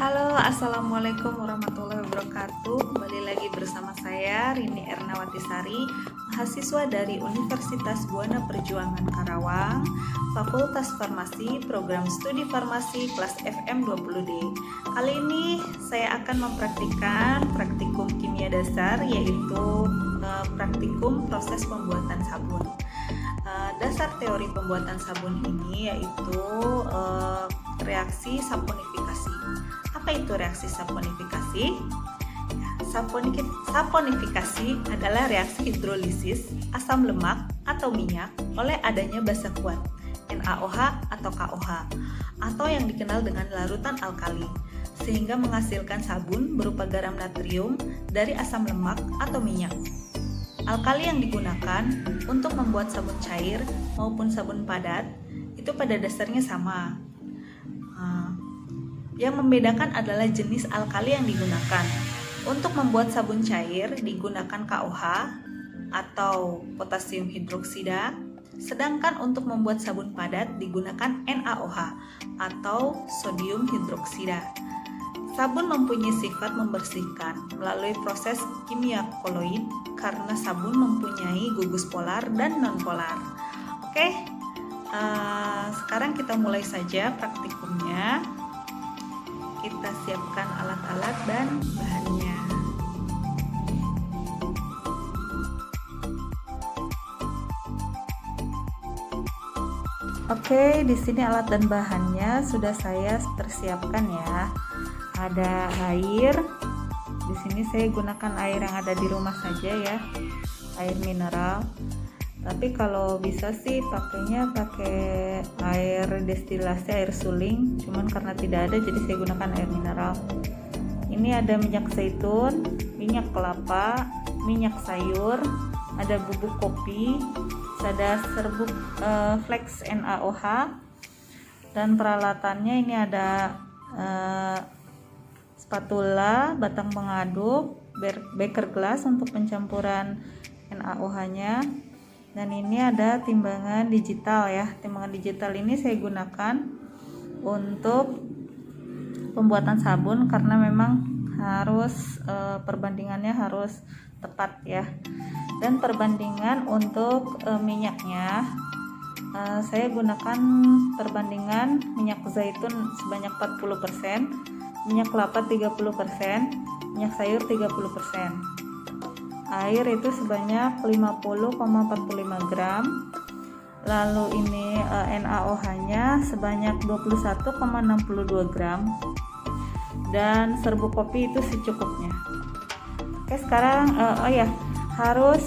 Halo, assalamualaikum warahmatullahi wabarakatuh. Kembali lagi bersama saya Rini Ernawati Sari, mahasiswa dari Universitas Buana Perjuangan Karawang, Fakultas Farmasi, Program Studi Farmasi kelas FM 20D. Kali ini saya akan mempraktikkan praktikum kimia dasar, yaitu praktikum proses pembuatan sabun. Dasar teori pembuatan sabun ini yaitu reaksi saponifikasi. Apa itu reaksi saponifikasi? Saponifikasi adalah reaksi hidrolisis asam lemak atau minyak oleh adanya basa kuat NaOH atau KOH atau yang dikenal dengan larutan alkali, sehingga menghasilkan sabun berupa garam natrium dari asam lemak atau minyak. Alkali yang digunakan untuk membuat sabun cair maupun sabun padat itu pada dasarnya sama. Yang membedakan adalah jenis alkali yang digunakan. Untuk membuat sabun cair digunakan KOH atau potasium hidroksida, sedangkan untuk membuat sabun padat digunakan NaOH atau sodium hidroksida. Sabun mempunyai sifat membersihkan melalui proses kimia koloid karena sabun mempunyai gugus polar dan non-polar. Oke, sekarang kita mulai saja praktikumnya. Kita siapkan alat-alat dan bahannya. Oke, di sini alat dan bahannya sudah saya persiapkan ya. Ada air. Di sini saya gunakan air yang ada di rumah saja ya, air mineral. Tapi kalau bisa sih pakainya pakai air destilasi, air suling, cuman karena tidak ada jadi saya gunakan air mineral. Ini ada minyak zaitun, minyak kelapa, minyak sayur, ada bubuk kopi, ada serbuk flax NaOH, dan peralatannya ini ada spatula, batang pengaduk, beker gelas untuk pencampuran NaOH-nya. Dan ini ada timbangan digital ya. Timbangan digital ini saya gunakan untuk pembuatan sabun karena memang harus perbandingannya harus tepat ya. Dan perbandingan untuk minyaknya saya gunakan perbandingan minyak zaitun sebanyak 40%, minyak kelapa 30%, minyak sayur 30%. Air itu sebanyak 50,45 gram. Lalu ini NaOH-nya sebanyak 21,62 gram. Dan serbuk kopi itu secukupnya. Oke, sekarang harus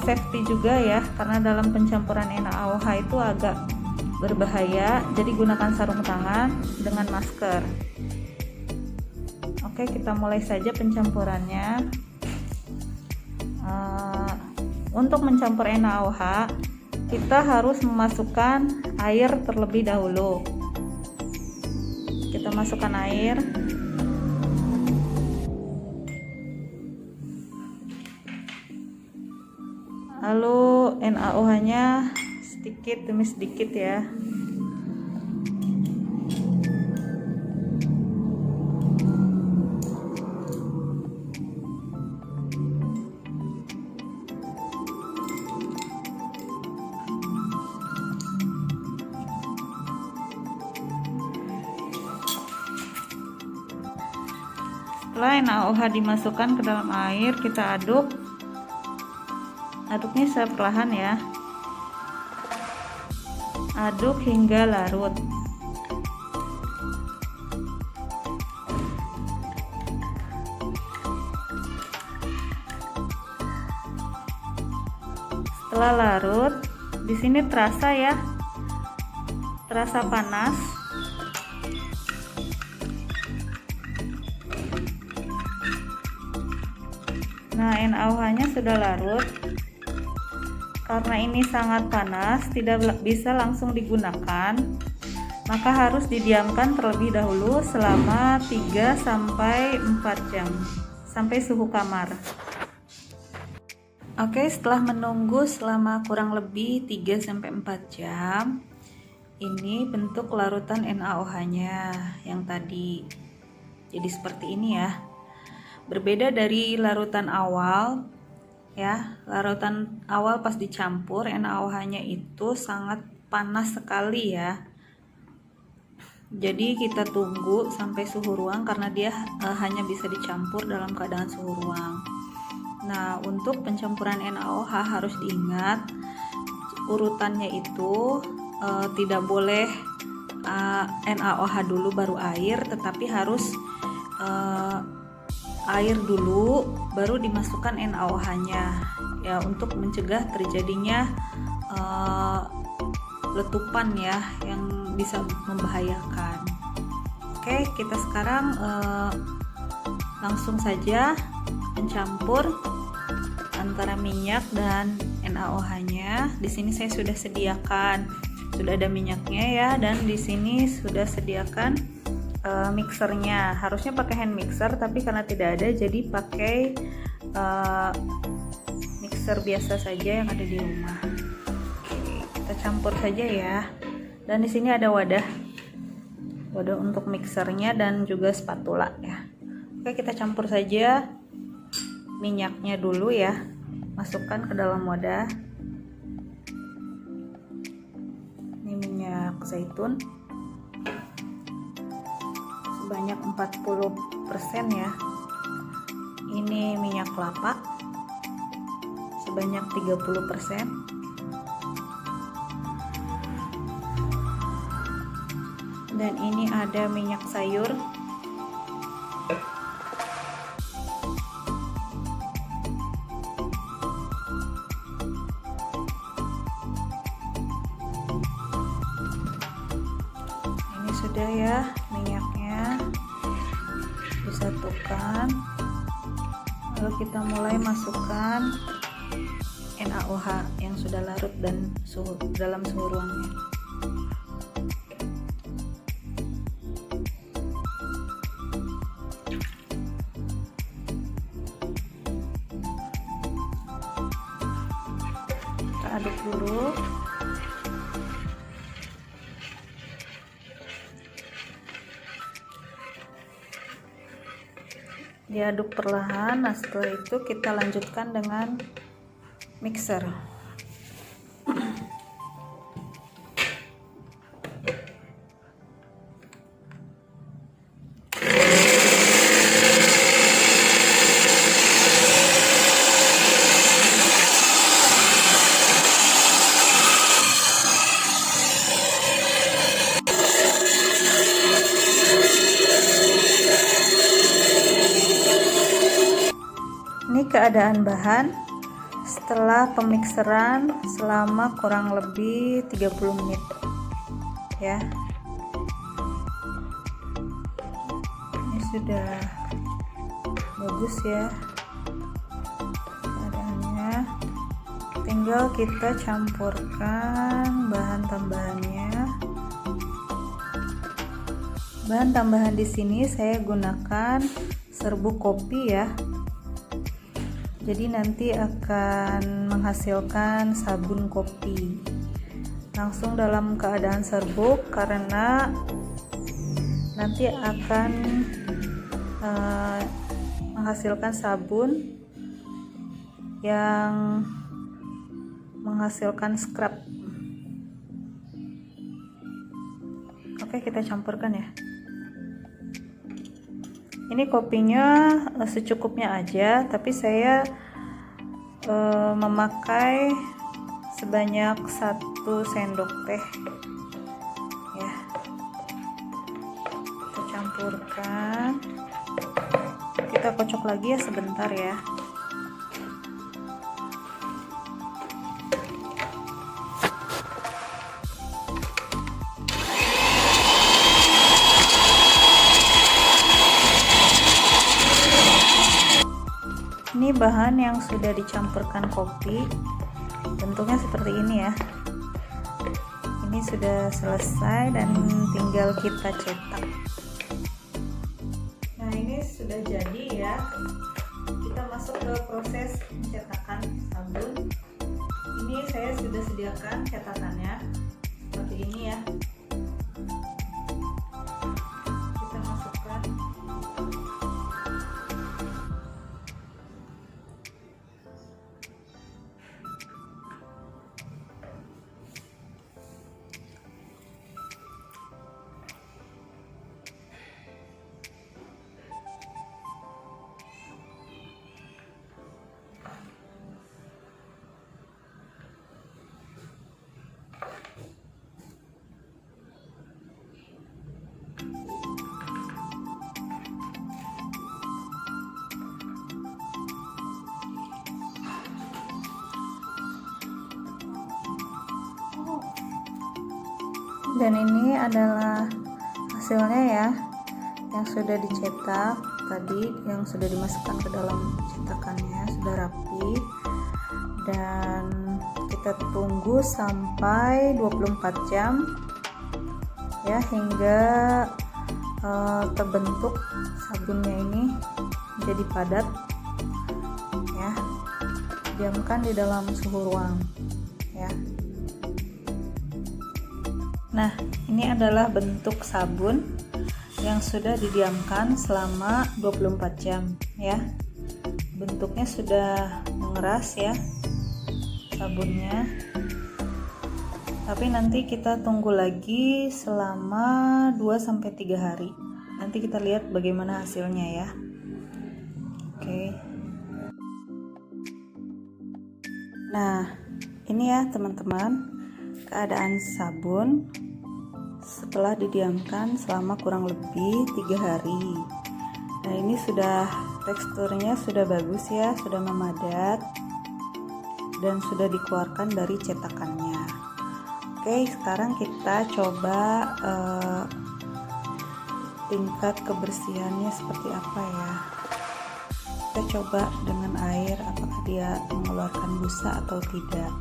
safety juga ya, karena dalam pencampuran NaOH itu agak berbahaya. Jadi gunakan sarung tangan dengan masker. Oke, kita mulai saja pencampurannya. Untuk mencampur NaOH kita harus memasukkan air terlebih dahulu. Kita masukkan air, lalu NaOH-nya sedikit demi sedikit ya. Setelah NaOH dimasukkan ke dalam air, kita aduk. Aduknya secara perlahan ya. Aduk hingga larut. Setelah larut, di sini terasa ya. Terasa panas. Nah, NaOH-nya sudah larut. Karena ini sangat panas, tidak bisa langsung digunakan, maka harus didiamkan terlebih dahulu selama 3-4 jam sampai suhu kamar. Oke, setelah menunggu selama kurang lebih 3-4 jam, ini bentuk larutan NaOH-nya yang tadi. jadi seperti ini ya. Berbeda dari larutan awal ya, larutan awal pas dicampur NaOH-nya itu sangat panas sekali ya. Jadi kita tunggu sampai suhu ruang karena dia hanya bisa dicampur dalam keadaan suhu ruang. Nah, untuk pencampuran NaOH harus diingat urutannya itu tidak boleh NaOH dulu baru air, tetapi harus air dulu baru dimasukkan NaOH-nya ya, untuk mencegah terjadinya letupan ya yang bisa membahayakan. Oke, kita sekarang langsung saja mencampur antara minyak dan NaOH-nya. Di sini saya sudah ada minyaknya ya, dan di sini sudah sediakan mixernya. Harusnya pakai hand mixer, tapi karena tidak ada jadi pakai mixer biasa saja yang ada di rumah. Oke, kita campur saja ya. Dan di sini ada wadah untuk mixernya dan juga spatula ya. Oke, kita campur saja minyaknya dulu ya. Masukkan ke dalam wadah. Ini minyak zaitun sebanyak 40% ya. Ini minyak kelapa sebanyak 30%. Dan ini ada minyak sayur ini sudah ya minyaknya, disatukan. Lalu kita mulai masukkan NaOH yang sudah larut dan dalam suhu ruangnya. Kita aduk dulu. Diaduk perlahan. Nah, setelah itu kita lanjutkan dengan mixer. Ini keadaan bahan setelah pemikseran selama kurang lebih 30 menit ya. Ini sudah bagus ya keadaannya. Tinggal kita campurkan bahan tambahannya. Bahan tambahan di sini saya gunakan serbuk kopi ya. Jadi nanti akan menghasilkan sabun kopi langsung dalam keadaan serbuk, karena nanti akan menghasilkan sabun yang menghasilkan scrub. Oke, kita campurkan ya. Ini kopinya secukupnya aja, tapi saya memakai sebanyak 1 sendok teh ya. Kita campurkan, kita kocok lagi ya sebentar ya. Ini bahan yang sudah dicampurkan kopi, bentuknya seperti ini ya. Ini sudah selesai dan tinggal kita cetak. Nah, ini sudah jadi ya. Kita masuk ke proses pencetakan sabun. Ini saya sudah sediakan cetakannya seperti ini ya. Kita masukkan. Dan ini adalah hasilnya ya, yang sudah dicetak tadi, yang sudah dimasukkan ke dalam cetakannya, sudah rapi. Dan kita tunggu sampai 24 jam ya, hingga terbentuk sabunnya ini menjadi padat ya. Diamkan di dalam suhu ruang ya. Nah, ini adalah bentuk sabun yang sudah didiamkan selama 24 jam ya. Bentuknya sudah mengeras ya sabunnya. Tapi nanti kita tunggu lagi selama 2-3 hari. Nanti kita lihat bagaimana hasilnya ya. Oke. Nah, ini ya teman-teman, keadaan sabun setelah didiamkan selama kurang lebih 3 hari. Nah, ini sudah, teksturnya sudah bagus ya, sudah memadat dan sudah dikeluarkan dari cetakannya. Oke, sekarang kita coba tingkat kebersihannya seperti apa ya. Kita coba dengan air, apakah dia mengeluarkan busa atau tidak.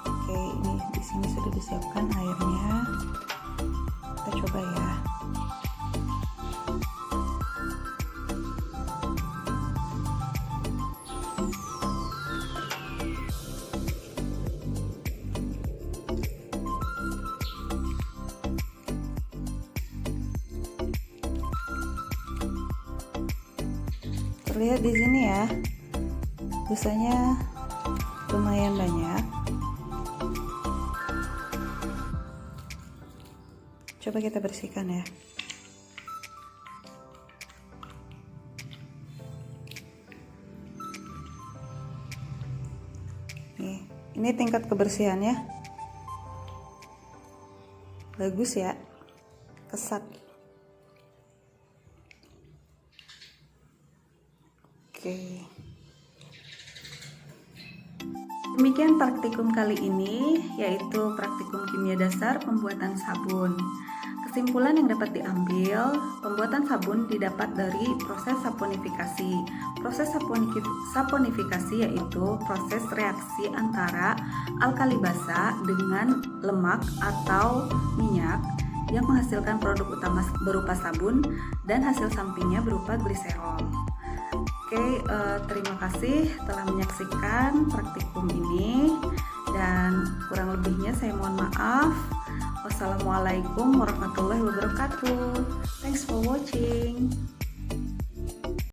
Oke, ini di sini sudah disiapkan airnya. Kita coba ya. Terlihat di sini ya, busanya lumayan banyak. Coba kita bersihkan ya. Nih, ini tingkat kebersihannya bagus ya, kesat. Oke. Demikian praktikum kali ini, yaitu praktikum kimia dasar pembuatan sabun. Kesimpulan yang dapat diambil, pembuatan sabun didapat dari proses saponifikasi. Proses saponifikasi yaitu proses reaksi antara alkali basa dengan lemak atau minyak yang menghasilkan produk utama berupa sabun dan hasil sampingnya berupa gliserol. Oke, terima kasih telah menyaksikan praktikum ini, dan kurang lebihnya saya mohon maaf. Wassalamualaikum warahmatullahi wabarakatuh. Thanks for watching.